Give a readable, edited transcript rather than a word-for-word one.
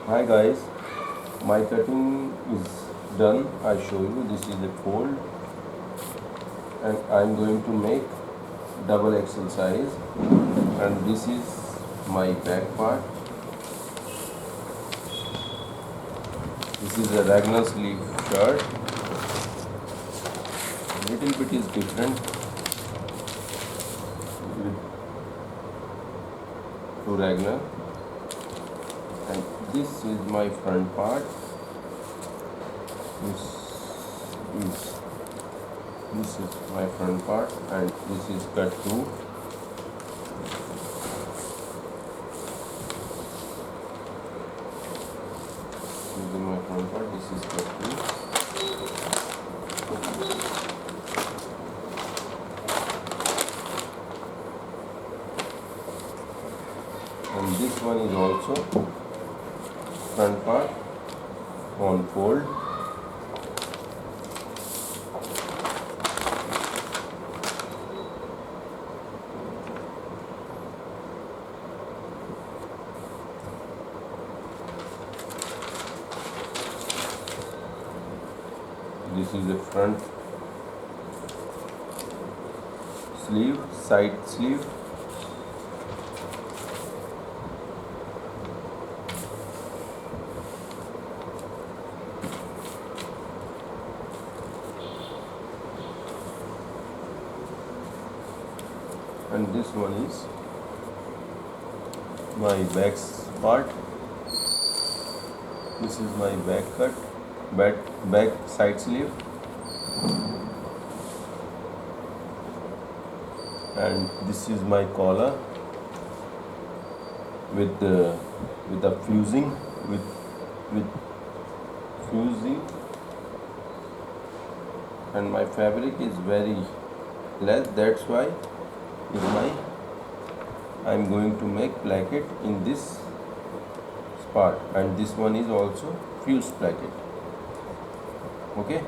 Hi guys, my cutting is done. I show you this is the fold and I'm going to make double XL size, and this is my back part. This is a raglan sleeve shirt. Little bit is different to raglan, and this is my front part. This is this is my front part, and this is cut through. This is my front part. This is cut through. And this one is also front part on fold. This is the front sleeve, side sleeve. And this one is my back part. This is my back cut, back side sleeve, and this is my collar with the fusing with fusing, and my fabric is very less. That's why I'm going to make placket in this part, and this one is also fused placket. Okay.